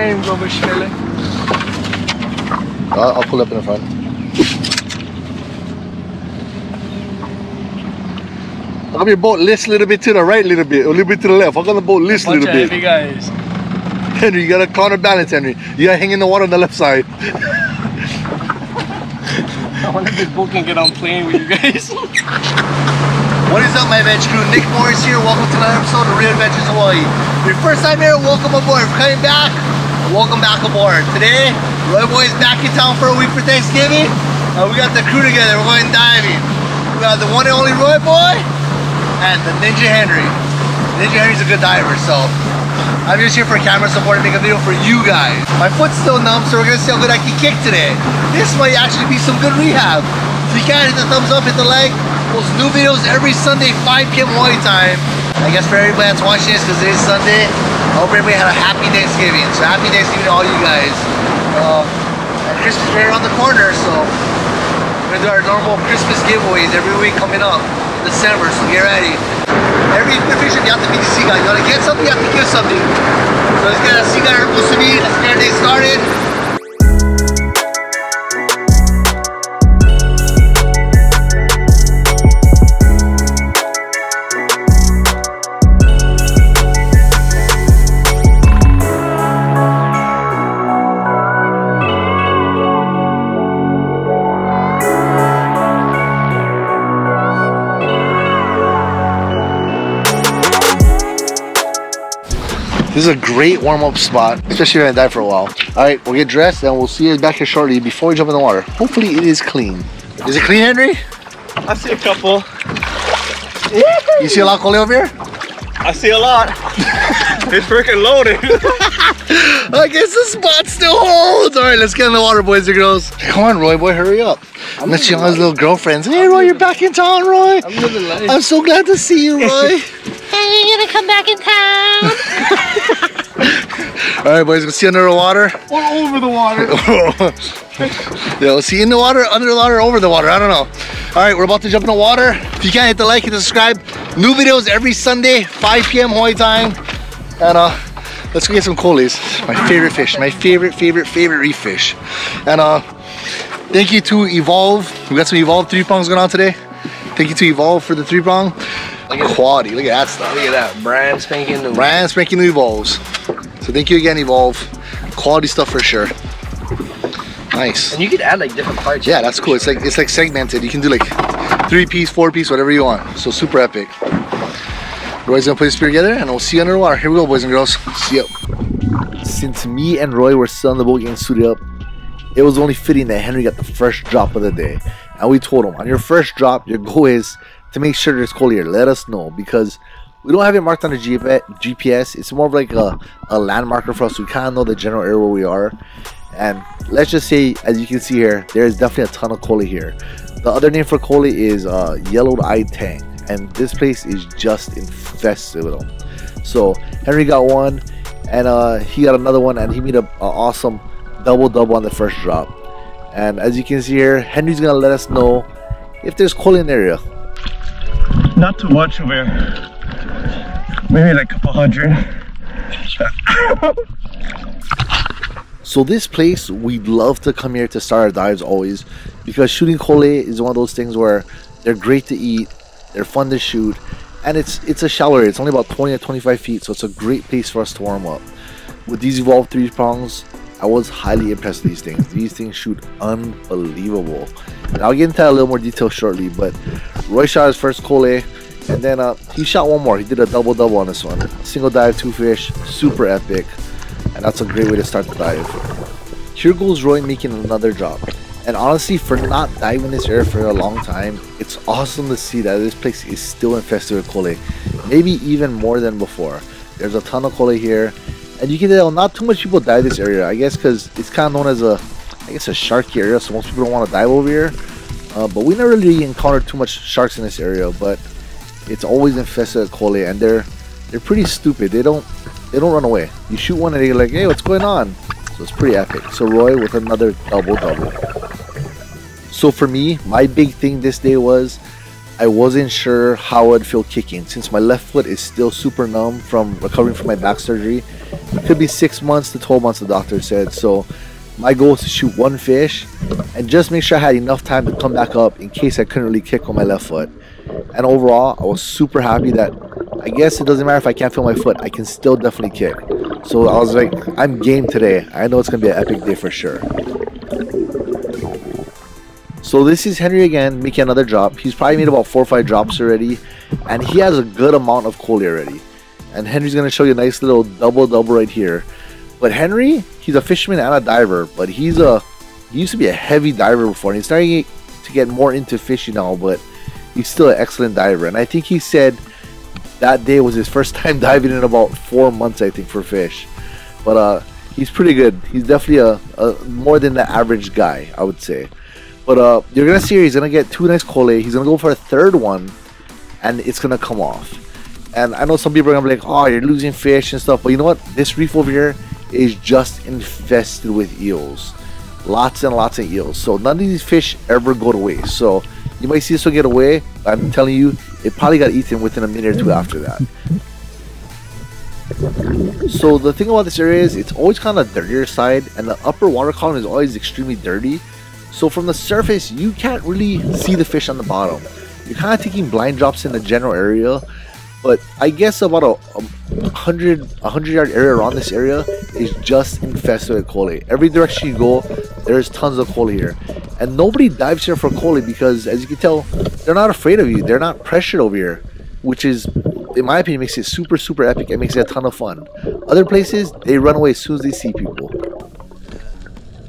time, Goberschmelle. I'll pull up in the front. How come your boat lifts a little bit to the right, a little bit to the left? How come the boat lifts a little bit? Heavy guys. Henry, you gotta counterbalance, Henry. You gotta hang in the water on the left side. I wonder if this boat can get on plane with you guys. What is up, my adventure crew? Nick Morris here. Welcome to another episode of Real Adventures Hawaii. If your first time here, welcome aboard. If you're coming back, welcome back aboard. Today, Roy Boy's back in town for a week for Thanksgiving. We got the crew together. We're going diving. We got the one and only Roy Boy and the Ninja Henry. Ninja Henry's a good diver, so I'm just here for camera support and make a video for you guys. My foot's still numb, so we're gonna see how good I can kick today. This might actually be some good rehab. If you can, hit the thumbs up, hit the like. Post new videos every Sunday, 5 p.m. Hawaii time. I guess for everybody that's watching this, because it is Sunday, I hope everybody had a happy Thanksgiving. So happy Thanksgiving to all you guys. And Christmas is right around the corner, so we're gonna do our normal Christmas giveaways every week coming up in December, so get ready. Every fishing, you have to be the sea guy. You want to get something, you have to give something. So let's get a sea guy supposed to be. Let's get our day started. This is a great warm-up spot, especially if you haven't dived for a while. Alright, we'll get dressed and we'll see you back here shortly before we jump in the water. Hopefully it is clean. Is it clean, Henry? I see a couple. You see a lot of Kole over here? I see a lot. It's freaking loaded. I guess the spot still holds. Alright, let's get in the water, boys and girls. Come on, Roy boy, hurry up. Unless you have his little girlfriends. Hey, Roy, you're back in town, Roy. I'm living life. I'm so glad to see you, Roy. Hey, you're gonna come back in town. Alright, boys, we'll see you under the water. Or over the water. Yeah, we'll see you in the water, under the water, over the water. I don't know. Alright, we're about to jump in the water. If you can't, hit the like, hit the subscribe. New videos every Sunday, 5 p.m. Hawaii time. And let's go get some Koles. My favorite fish. My favorite reef fish. And thank you to Evolve. We got some Evolve 3-prongs going on today. Thank you to Evolve for the 3-prong. Look at quality, look at that stuff. Look at that, brand spanking new. Brand spanking new Evolves. So thank you again, Evolve. Quality stuff for sure. Nice. And you could add like different parts. Yeah, that's cool. It's like segmented. You can do like 3-piece, 4-piece, whatever you want. So super epic. Roy's gonna put his spear together and we'll see you underwater. Here we go, boys and girls. See ya. Since me and Roy were still on the boat getting suited up, it was only fitting that Henry got the first drop of the day. And we told him, on your first drop, your goal is to make sure there's Kole here. Let us know, because we don't have it marked on the GPS. It's more of like a landmarker for us. We kind of know the general area where we are. And let's just say, as you can see here, there's definitely a ton of Kole here. The other name for Kole is yellowed Eye Tang. And this place is just infested with them. So Henry got one, and he got another one, and he made an awesome double on the first drop. And as you can see here, Henry's gonna let us know if there's Kole in the area. Not too much over here. Maybe like a couple hundred. So this place, we'd love to come here to start our dives always, because shooting Kole is one of those things where they're great to eat, they're fun to shoot, and it's a shallow area. It's only about 20 to 25 feet, so it's a great place for us to warm up. With these Evolved 3-prongs, I was highly impressed with these things. These things shoot unbelievable. And I'll get into that a little more detail shortly, but Roy shot his first Kole, and then he shot one more. He did a double on this one. Single dive, 2 fish, super epic, and that's a great way to start the dive. Here goes Roy making another drop. And honestly, for not diving this area for a long time, it's awesome to see that this place is still infested with Kole. Maybe even more than before. There's a ton of Kole here. And you can tell not too much people dive this area, I guess, because it's kind of known as a sharky area, so most people don't want to dive over here. But we never really encountered too much sharks in this area, but it's always infested with Kole, and they're pretty stupid. They don't run away. You shoot one and they're like, hey, what's going on? So it's pretty epic. So Roy with another double. So for me, my big thing this day was I wasn't sure how I'd feel kicking, since my left foot is still super numb from recovering from my back surgery, It could be 6 months to 12 months, the doctor said. So my goal is to shoot one fish and just make sure I had enough time to come back up in case I couldn't really kick on my left foot. And overall, I was super happy that I guess it doesn't matter if I can't feel my foot, I can still definitely kick. So I was like, I'm game today. I know it's going to be an epic day for sure. So this is Henry again, making another drop. He's probably made about 4 or 5 drops already, and he has a good amount of Kole already. And Henry's going to show you a nice little double right here. But Henry, he's a fisherman and a diver, but he used to be a heavy diver before, and he's starting to get more into fishing now, but he's still an excellent diver. And I think he said that day was his first time diving in about 4 months, I think, for fish. But he's pretty good. He's definitely a more than the average guy, I would say. But you're going to see here, he's going to get 2 nice Kole. He's going to go for a 3rd one, and it's going to come off. And I know some people are going to be like, oh, you're losing fish and stuff. But you know what? This reef over here is just infested with eels. Lots and lots of eels. So none of these fish ever go to waste. So you might see this one get away. I'm telling you, it probably got eaten within a minute or 2 after that. So the thing about this area is it's always kind of dirtier side, and the upper water column is always extremely dirty. So from the surface, you can't really see the fish on the bottom. You're kind of taking blind drops in the general area, but I guess about a 100-yard area around this area is just infested with Kole. Every direction you go, there's tons of Kole here. And nobody dives here for Kole because, as you can tell, they're not afraid of you. They're not pressured over here, which is, in my opinion, makes it super epic. It makes it a ton of fun. Other places, they run away as soon as they see people.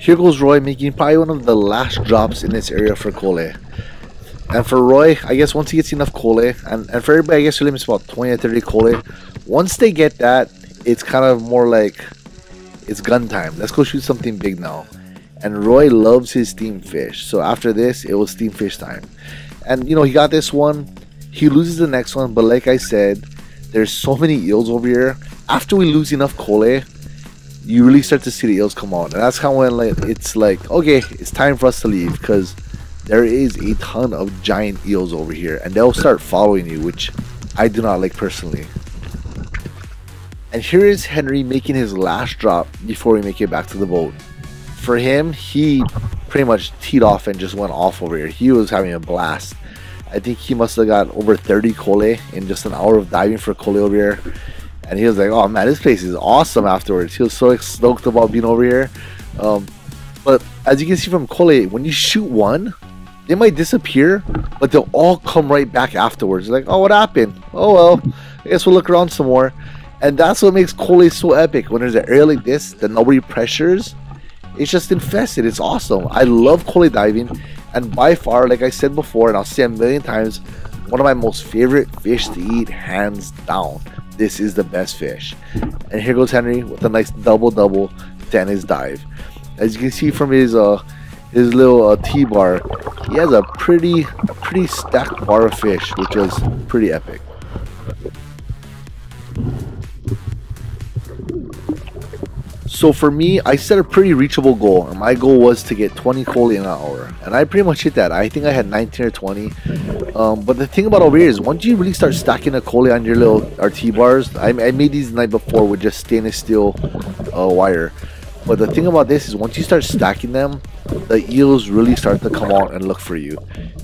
Here goes Roy, making probably one of the last drops in this area for Kole. And for Roy, I guess once he gets enough Kole, and for everybody, I guess your limit's about 20 or 30 Kole. Once they get that, it's kind of more like, it's gun time. Let's go shoot something big now. And Roy loves his steam fish. So after this, it was steam fish time. And, you know, he got this one. He loses the next one. But like I said, there's so many eels over here. After we lose enough Kole, you really start to see the eels come out. And that's kind of when it's like, okay, it's time for us to leave. Because there is a ton of giant eels over here. And they'll start following you, which I do not like personally. And here is Henry making his last drop before we make it back to the boat. For him, he pretty much teed off and just went off over here. He was having a blast. I think he must have got over 30 Kole in just an hour of diving for Kole over here. And he was like, oh man, this place is awesome afterwards. He was so stoked about being over here. But as you can see from Kole, when you shoot one, they might disappear, but they'll all come right back afterwards. Like, oh, what happened? Oh well, I guess we'll look around some more. And that's what makes Kole so epic. When there's an area like this that nobody pressures, it's just infested. It's awesome. I love Kole diving, and by far, like I said before, and I'll say a million times, one of my most favorite fish to eat, hands down. This is the best fish. And here goes Henry with a nice double to end his dive. As you can see from his little T-bar, he has a pretty stacked bar of fish, which is pretty epic. So for me, I set a pretty reachable goal, and my goal was to get 20 Kole in an hour, and I pretty much hit that. I think I had 19 or 20. But the thing about over here is once you really start stacking a Kole on your little RT bars, I made these the night before with just stainless steel wire. But the thing about this is once you start stacking them, the eels really start to come out and look for you.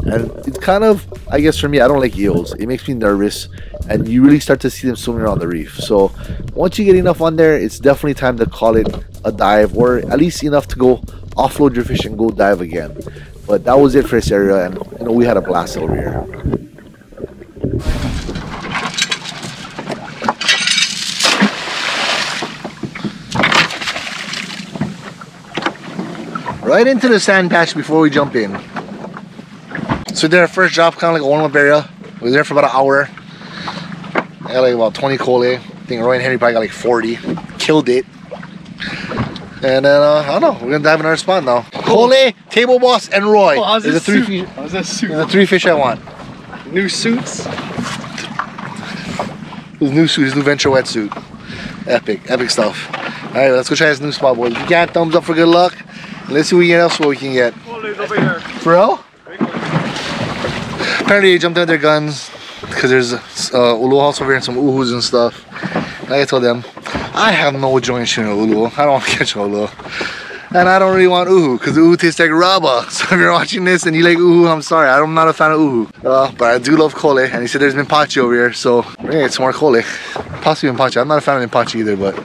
And it's kind of, I guess for me, I don't like eels. It makes me nervous, and you really start to see them swimming around the reef. So once you get enough on there, it's definitely time to call it a dive, or at least enough to go offload your fish and go dive again. But that was it for this area, and you know, we had a blast over here. Right into the sand patch before we jump in. So we did our first drop, kind of like a warm-up area. We were there for about an hour. I got like about 20 Kole. I think Roy and Henry probably got like 40. Killed it. And then, I don't know, we're gonna dive in our spot now. Kole, Table Boss, and Roy. Oh, There's the three fish I want. New suits. His new suit, his new venture wetsuit. Epic stuff. Alright, let's go try this new spot, boys. If you can't, thumbs up for good luck. Let's see what else we can get. Kole's over here. For real? Apparently they jumped out their guns because there's Ulua also over here and some uhus and stuff. Like I told them, I have no joy in shooting Ulua. I don't want to catch Ulua. And I don't really want uhu, because uhu tastes like rubber. So if you're watching this and you like uhu, I'm sorry, I'm not a fan of uhu. But I do love Kole, and he said there's Minpachi over here, so we're gonna get some more Kole. Possibly Minpachi. I'm not a fan of Minpachi either, but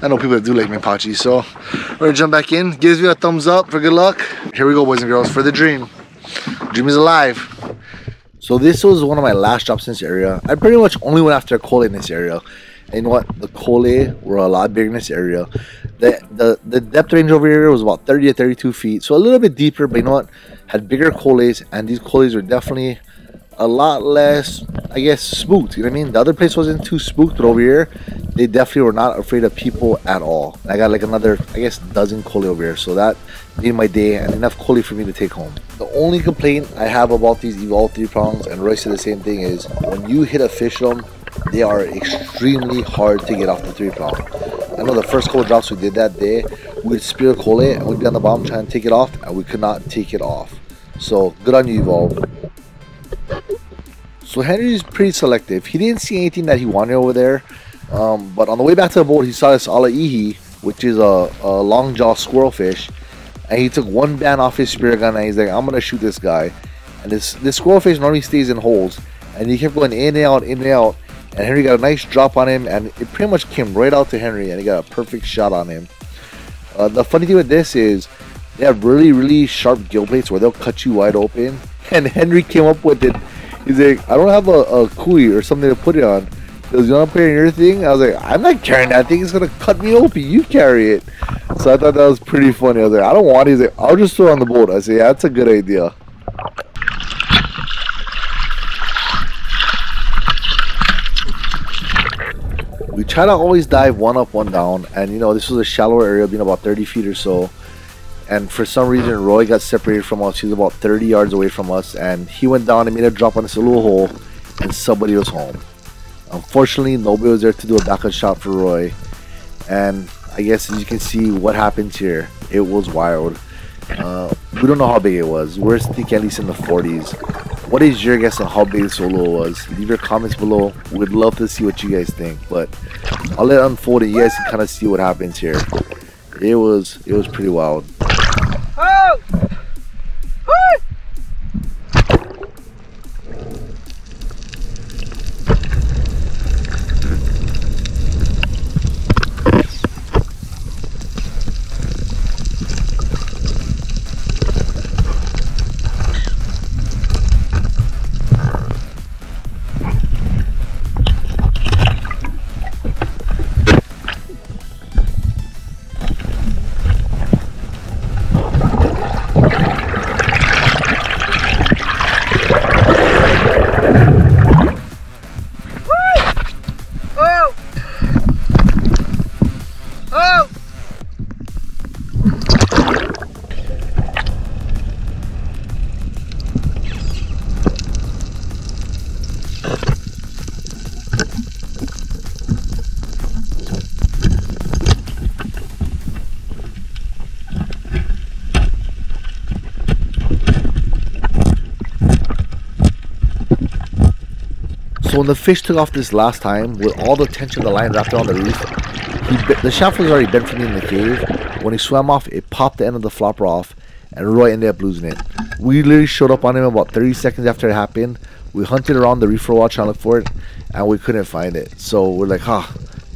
I know people that do like Minpachi. So we're gonna jump back in. Gives you a thumbs up for good luck. Here we go, boys and girls, for the dream. Dream is alive. So this was one of my last drops in this area. I pretty much only went after Kole in this area. And you know what? The Kole were a lot bigger in this area. The depth range over here was about 30 to 32 feet. So a little bit deeper, but you know what? Had bigger Koles, and these Koles were definitely a lot less, I guess, spooked. You know what I mean? The other place wasn't too spooked, but over here, they definitely were not afraid of people at all. I got like another, I guess, dozen Kole over here. So that made my day, and enough Kole for me to take home. The only complaint I have about these Evolved 3 prongs, and Roy said the same thing, is when you hit a fish them, they are extremely hard to get off the 3 prong. I know the first couple drops we did that day, we'd spear Kole and we'd be on the bottom trying to take it off, and we could not take it off. So good on you, Evolve. So Henry's pretty selective. He didn't see anything that he wanted over there, but on the way back to the boat, he saw this alaihi, which is a long jaw squirrel fish, and he took one band off his spear gun and he's like, I'm gonna shoot this guy. And this squirrel fish normally stays in holes, and he kept going in and out, in and out. And Henry got a nice drop on him, and it pretty much came right out to Henry, and he got a perfect shot on him. The funny thing with this is they have really, really sharp gill plates where they'll cut you wide open. And Henry came up with it. He's like, I don't have a kui or something to put it on. He goes, you want to put it in your thing? I was like, I'm not carrying that thing. It's going to cut me open. You carry it. So I thought that was pretty funny. I was like, I don't want it. He's like, I'll just throw it on the boat. I said, yeah, that's a good idea. We try to always dive one up, one down, and you know, this was a shallower area, being about 30 feet or so, and for some reason Roy got separated from us. He was about 30 yards away from us, and he went down and made a drop on this little hole, and somebody was home. Unfortunately, nobody was there to do a backup shot for Roy, and I guess as you can see what happens here, it was wild. We don't know how big it was. We're thinking at least in the 40s. What is your guess on how big this Ulua was? Leave your comments below. We'd love to see what you guys think, but I'll let it unfold and you guys can kind of see what happens here. It was pretty wild. Oh! So when the fish took off this last time, with all the tension of the line wrapped around the reef, the shaft was already bent from me in the cave. When he swam off, it popped the end of the flopper off, and Roy ended up losing it. We literally showed up on him about 30 seconds after it happened. We hunted around the reef for a while trying to look for it, and we couldn't find it. So we're like,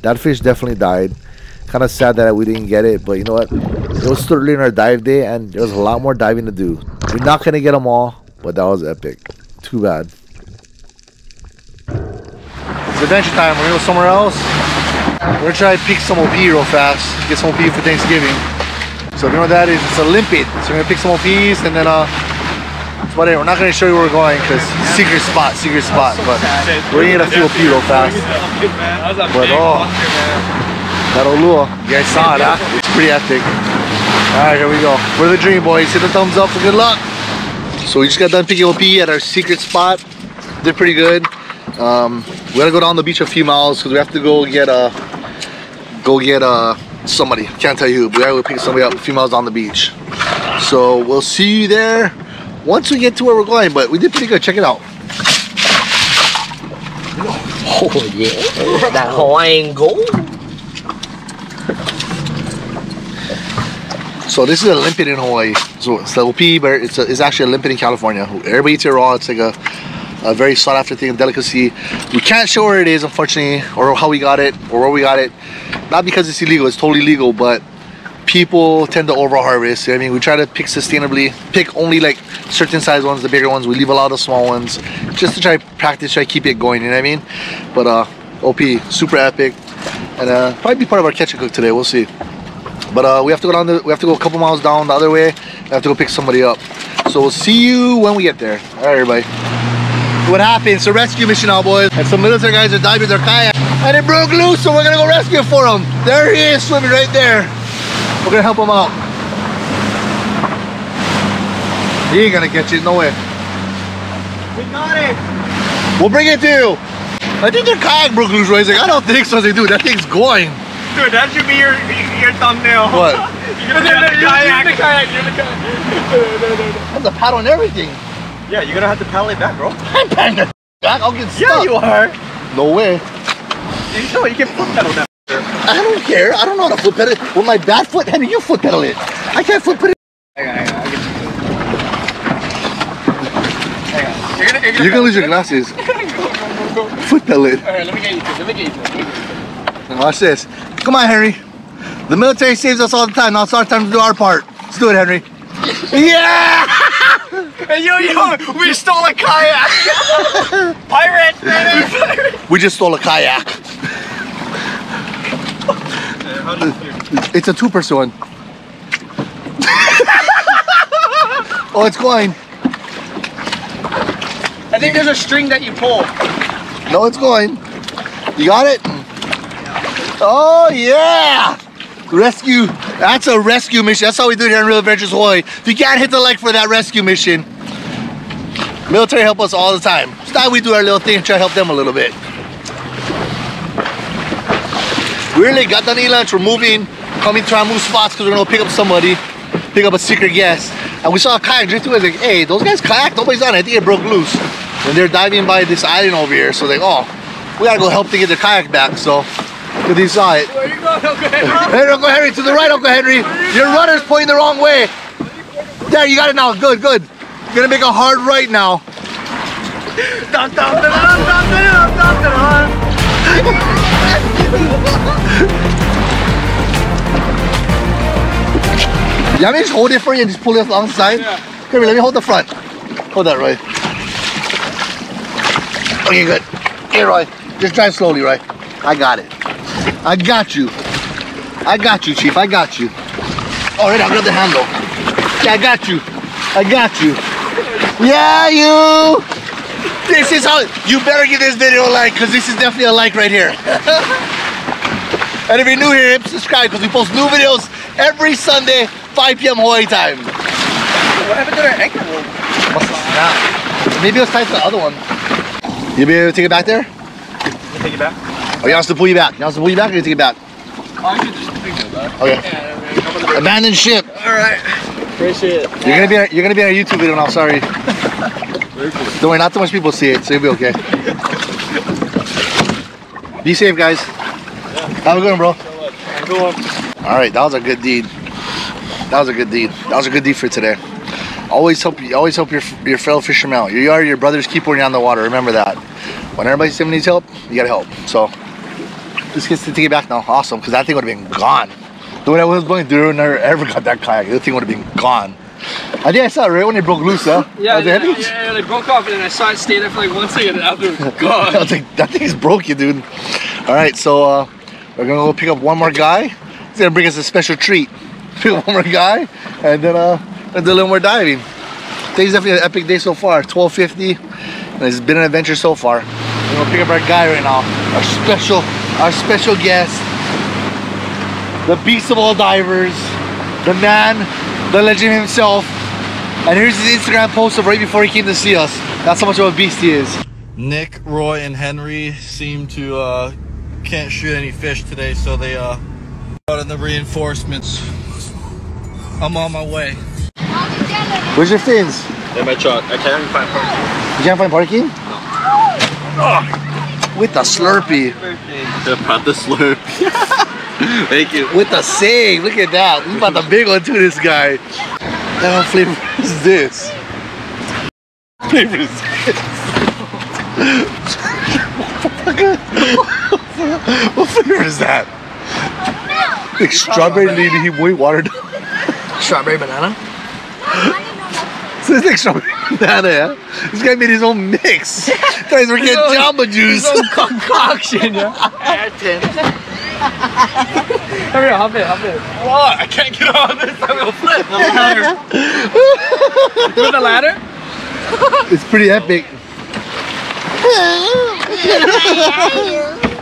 that fish definitely died. Kind of sad that we didn't get it, but you know what? It was still early in our dive day, and there was a lot more diving to do. We're not going to get them all, but that was epic. Too bad. It's adventure time. We're gonna go somewhere else. We're gonna try to pick some OP real fast. Get some OP for Thanksgiving. So if you know what that is, it's a limpet. So we're gonna pick some OPs and then that's about it. We're not gonna show you where we're going because secret spot. But we're gonna get a few OP real fast. But that Ulua, you guys saw it, huh? It's pretty epic. Alright, here we go. For the dream, boys. Hit the thumbs up for good luck. So we just got done picking OP at our secret spot. Did pretty good. We gotta go down the beach a few miles because we have to go get somebody. Can't tell you who, but we gotta go pick somebody up a few miles down the beach. So we'll see you there once we get to where we're going. But we did pretty good. Check it out. Oh yeah, that Hawaiian gold. So this is a limpet in Hawaii. So it's the Opelu, but it's actually a limpet in California. Everybody eats it raw. It's like a very sought after thing, a delicacy. We can't show where it is, unfortunately, or how we got it, or where we got it. Not because it's illegal, it's totally legal, but people tend to over harvest. I mean, we try to pick sustainably, pick only like certain size ones, the bigger ones. We leave a lot of the small ones just to try practice, try to keep it going, you know what I mean? But OP, super epic, and probably be part of our catch and cook today. We'll see. But we have to go a couple miles down the other way. We have to go pick somebody up. So we'll see you when we get there. All right, everybody. What happened? It's a rescue mission now, boys. And some military guys are diving their kayak, and it broke loose, so we're gonna go rescue it for him. There he is, swimming right there. We're gonna help him out. He ain't gonna catch it, no way. We got it. We'll bring it to you. I think their kayak broke loose, right? He's like, I don't think so. I was like, dude, that thing's going. Dude, that should be your thumbnail. What? You're gonna have the kayak. You're the kayak. You're the kayak. I'm the paddle and everything. Yeah, you're gonna have to paddle it back, bro. I'm paddling it back. I'll get stuck. Yeah, you are. No way. You know you can foot pedal that. I don't care. I don't know how to foot pedal it. With my bad foot, Henry, you foot pedal it. I can't foot pedal it. Hang on. Hang on. You're gonna lose your glasses. Go. Foot pedal it. Alright, let me get you to. Now watch this. Come on, Henry. The military saves us all the time. Now it's our time to do our part. Let's do it, Henry. Yeah! Hey, yo, we stole a kayak. Pirates, man. We just stole a kayak. It's a two-person one. Oh, it's going. I think there's a string that you pull. No, it's going. You got it? Oh, yeah! Rescue. That's a rescue mission. That's how we do it here in Real Adventures Hawaii. If you can't hit the like for that rescue mission, military help us all the time. It's not we do our little thing and try to help them a little bit. We really got done eating lunch. We're moving, coming to our move spots because we're gonna pick up somebody, pick up a secret guest. And we saw a kayak drift through. I was like, hey, those guys kayak? Nobody's on it. I think it broke loose. And they're diving by this island over here. So like, oh, we gotta go help to get their kayak back. So, because they saw it. Where you going, Uncle Henry? Hey, Uncle Henry, to the right, Uncle Henry. Your rudder's pointing the wrong way. There, you got it now. Good, good. You're gonna make a hard right now. You want me to just hold it for you and just pull it along the side? Yeah. Come here, let me hold the front. Hold that, Roy. Okay, good. Here, Roy. Just drive slowly, Roy. I got it. I got you. I got you, Chief. I got you. All right, I'll grab the handle. Yeah, I got you. I got you. Yeah, you. This is how, you better give this video a like, because this is definitely a like right here. And if you're new here, subscribe, because we post new videos every Sunday, 5 p.m. Hawaii time. What happened to their anchor rope? Maybe it was tied to the other one. You be able to take it back there? Take it back? Oh, you want us to pull you back? You want us to pull you back or you take it back? Oh, I should just take it back. Okay. Yeah, Abandoned ship. alright. Appreciate it. You're gonna be on our YouTube video now, sorry. Don't worry, not too much people see it, so you'll be okay. Be safe, guys. Yeah. Have a good one, bro. Go on. Alright, that was a good deed. That was a good deed. That was a good deed for today. Always help your fellow fishermen out. You are your brother's keeper when you're on the water. Remember that. When everybody needs help, you gotta help. So this gets to take it back now. Awesome, because that thing would have been gone. The way I was going through, never ever got that kayak. The thing would have been gone. I think I saw it right when it broke loose, huh? Yeah, they broke off, and then I saw it stay there for like 1 second, and after it was gone. I was like, that thing's broken, dude. All right, so we're gonna go pick up one more guy. He's gonna bring us a special treat. Pick up one more guy, and then do a little more diving. Today's definitely an epic day so far. 12:50, and it's been an adventure so far. We're gonna pick up our guy right now. Our special guest, the beast of all divers, the man, the legend himself. And here's his Instagram post of right before he came to see us. That's how much of a beast he is. Nick, Roy, and Henry seem to can't shoot any fish today, so they out in the reinforcements. I'm on my way. Where's your fins? In my truck. I can't even find parking. You can't find parking? Oh. With the Slurpee. About the slurp. Thank you. With the same, look at that. We bought the big one too, this guy. What flavor is this? What flavor is this? What flavor is that? Like strawberry lady boy watered. Strawberry banana? So it's like strawberry banana, yeah? This guy made his own mix. Guys, we're getting Jamba Juice. His own concoction, yeah. Eye Tang. Come here, hop in. What? I can't get on this. I'm gonna flip. The ladder. With the ladder? It's pretty epic.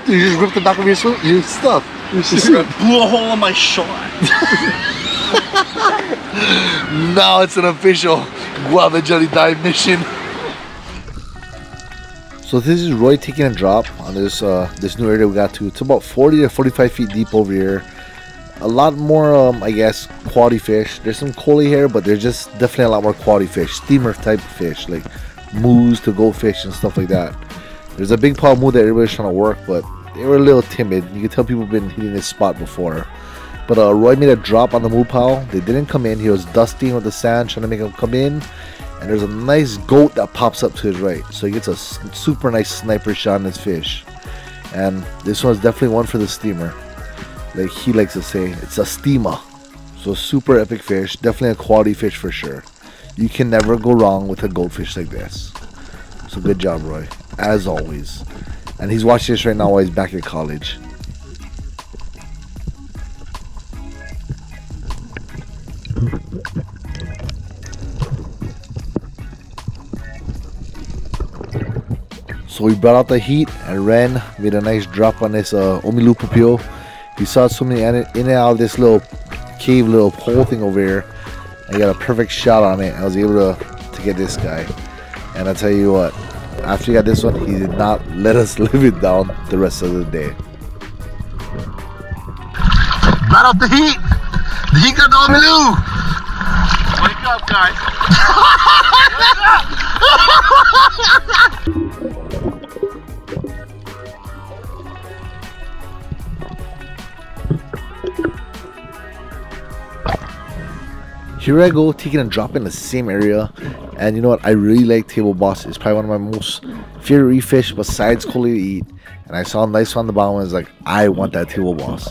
Dude, you just ripped the back of your stuff. Just blew a hole in my shot. Now it's an official guava jelly dive mission. So this is Roy taking a drop on this this new area we got to. It's about 40 to 45 feet deep over here. A lot more, I guess, quality fish. There's some Kole here, but there's just definitely a lot more quality fish. Steamer type of fish, like moose to goldfish and stuff like that. There's a big pile of moo that everybody's trying to work, but they were a little timid. You can tell people have been hitting this spot before. But Roy made a drop on the moo pile. They didn't come in. He was dusting with the sand, trying to make them come in. And there's a nice goat that pops up to his right. So he gets a super nice sniper shot on his fish. And this one's definitely one for the steamer. Like he likes to say, it's a steamer. So super epic fish. Definitely a quality fish for sure. You can never go wrong with a goldfish like this. So good job, Roy. As always. And he's watching this right now while he's back at college. So we brought out the heat and Ren made a nice drop on this Opelu pupil. He saw swimming in and out of this little cave, little hole thing over here. I got a perfect shot on it. I was able to get this guy. And I tell you what, after he got this one, he did not let us live it down the rest of the day. Brought out the heat! The heat got the Opelu! Wake up, guys! Wake up! Here I go, taking a drop in the same area, and you know what, I really like table boss. It's probably one of my most favorite reef fish besides Kole to eat. And I saw a nice one on the bottom and I was like, I want that table boss.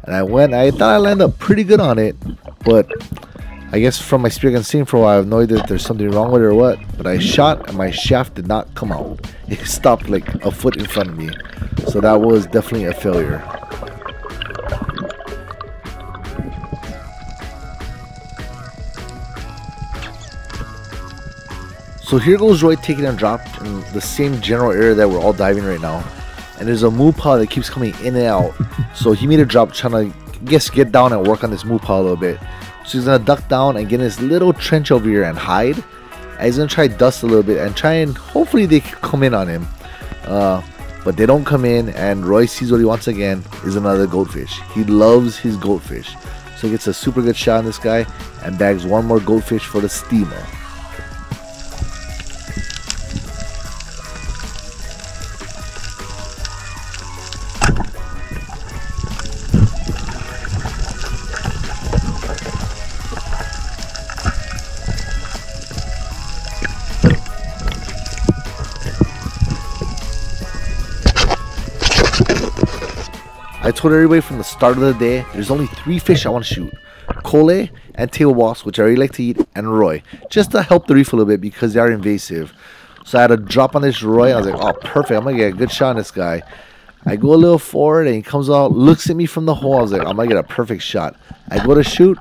And I thought I landed up pretty good on it, but I guess from my spear gun sitting for a while, I have no idea if there's something wrong with it or what, but I shot and my shaft did not come out. It stopped like a foot in front of me, so that was definitely a failure. So here goes Roy taking a drop in the same general area that we're all diving right now. And there's a moo pile that keeps coming in and out. So he made a drop trying to, I guess, get down and work on this moo pile a little bit. So he's going to duck down and get in this little trench over here and hide. And he's going to try dust a little bit and try and hopefully they come in on him. But they don't come in, and Roy sees what he wants again, is another goldfish. He loves his goldfish. So he gets a super good shot on this guy and bags one more goldfish for the steamer. I told everybody from the start of the day, there's only 3 fish I want to shoot. Kole and table boss, which I really like to eat, and Roy. Just to help the reef a little bit because they are invasive. So I had a drop on this Roy. I was like, oh, perfect. I'm going to get a good shot on this guy. I go a little forward and he comes out, looks at me from the hole. I was like, I'm going to get a perfect shot. I go to shoot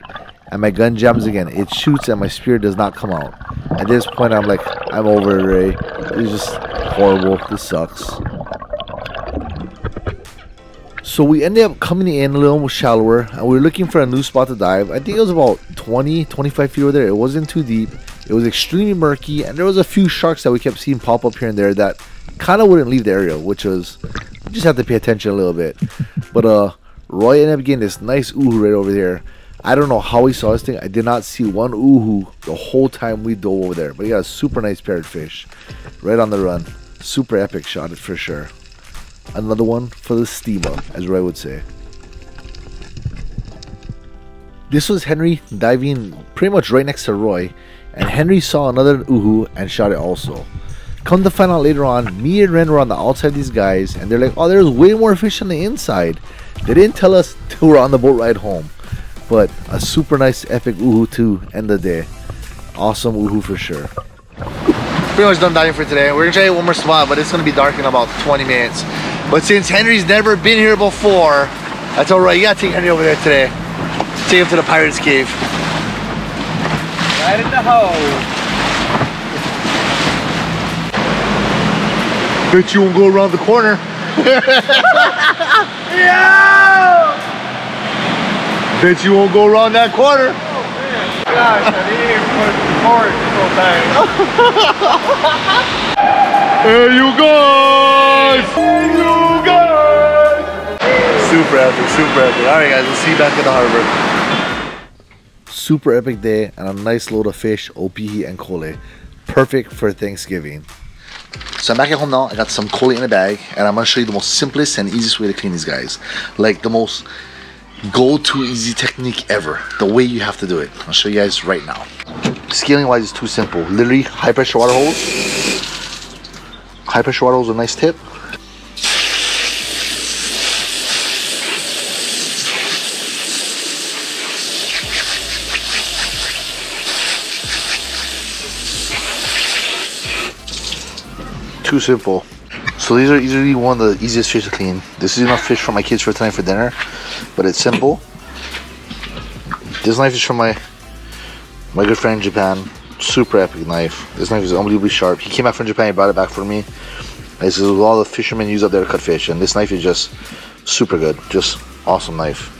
and my gun jams again. It shoots and my spear does not come out. At this point, I'm like, I'm over it, Ray. It's just horrible. This sucks. So we ended up coming in a little shallower and we were looking for a new spot to dive. I think it was about 20-25 feet over there. It wasn't too deep. It was extremely murky, and there was a few sharks that we kept seeing pop up here and there that kind of wouldn't leave the area, which was, you just have to pay attention a little bit. But Roy ended up getting this nice uhu right over there. I don't know how he saw this thing. I did not see one uhu the whole time we dove over there, but he got a super nice parrotfish right on the run. Super epic shot, for sure. Another one for the steamer, as Roy would say. This was Henry diving pretty much right next to Roy, and Henry saw another uhu and shot it also. Come to find out later on, me and Ren were on the outside of these guys, and they're like, oh, there's way more fish on the inside. They didn't tell us till we're on the boat ride home. But a super nice epic uhu to end the day. Awesome uhu for sure. Pretty much done diving for today. We're gonna try one more spot, but it's gonna be dark in about 20 minutes. But since Henry's never been here before, I told Roy, you gotta take Henry over there today. Take him to the Pirate's Cave. Right in the hole. Bet you won't go around the corner. Yeah! Bet you won't go around that corner. Oh man. Gosh, I didn't even put forward this whole time. There you guys! There you guys! Super epic, super epic. Alright guys, we'll see you back at the harbor. Super epic day and a nice load of fish, Opihi and Kole. Perfect for Thanksgiving. So I'm back at home now. I got some Kole in a bag, and I'm going to show you the most simplest and easiest way to clean these guys. Like the most go-to easy technique ever. The way you have to do it. I'll show you guys right now. Scaling wise is too simple. Literally high pressure water hose. High pressure water hose with a nice tip. Too simple. So these are easily one of the easiest fish to clean. This is enough fish for my kids for tonight for dinner, but it's simple. This knife is from my good friend in Japan. Super epic knife. This knife is unbelievably sharp. He came back from Japan, he brought it back for me. This is what all the fishermen use up there to cut fish, and this knife is just super good. Just awesome knife.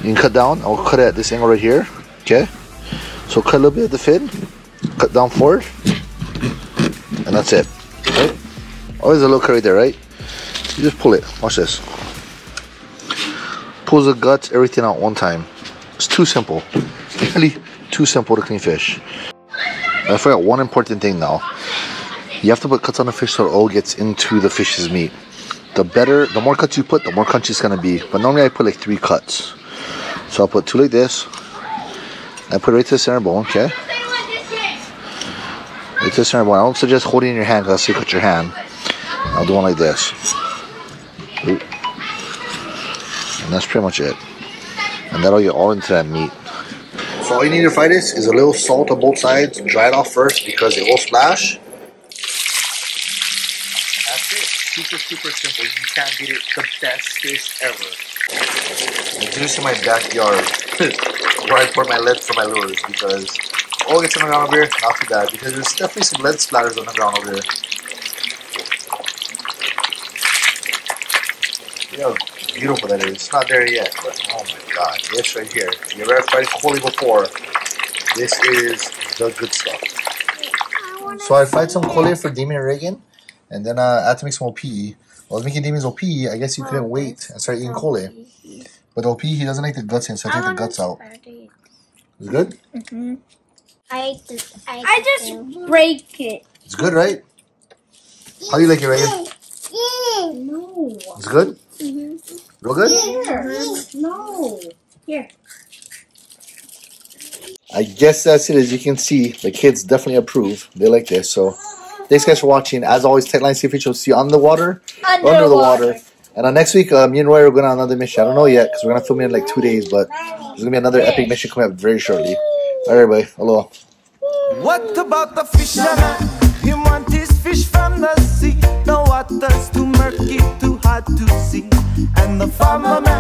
You can cut down. I'll cut it at this angle right here. Okay. So cut a little bit of the fin, cut down forward, and that's it. Right? Always a little cut right there, right? You just pull it. Watch this. Pulls the guts, everything out one time. It's too simple. Really too simple to clean fish. I forgot one important thing now. You have to put cuts on the fish so it all gets into the fish's meat. The more cuts you put, the more crunchy it's gonna be. But normally I put like 3 cuts. So I'll put 2 like this. I put it right to the center bone, okay? Right to the center bone. I don't suggest holding in your hand because you cut your hand. I'll do one like this. Ooh. And that's pretty much it. And that'll get all into that meat. So all you need to fry this is a little salt on both sides. Dry it off first because it will splash. And that's it. Super, super simple. You can't get it the best fish ever. I do this in my backyard where I pour my lead for my lures because all gets on the ground over here, not too bad because there's definitely some lead splatters on the ground over here. You know how beautiful that is. It's not there yet, but oh my god, this right here. If you ever tried Kole before, this is the good stuff. So I fried some Kole for Damien and Reagan, and then I had to make some OPE. While I was making Damien's OPE, I guess you couldn't wait and start eating Kole. But the OPE, he doesn't like the guts in, so I take the guts out. Is it good? Mm-hmm. I just break it. It's good, right? How do you like it, Reagan? No. It's good? Mm-hmm. Real good? Here. No. Here. I guess that's it. As you can see, the kids definitely approve. They like this. So, thanks guys for watching. As always, Tightline Sea Fish will see you on the water, under the water. And next week, me and Roy are going on another mission. I don't know yet because we're going to film it in like 2 days, but there's going to be another epic mission coming up very shortly. All right, everybody. Aloha. What about the fisherman? He wants his fish from the sea. The water's too murky, too hard to see. And the farmer man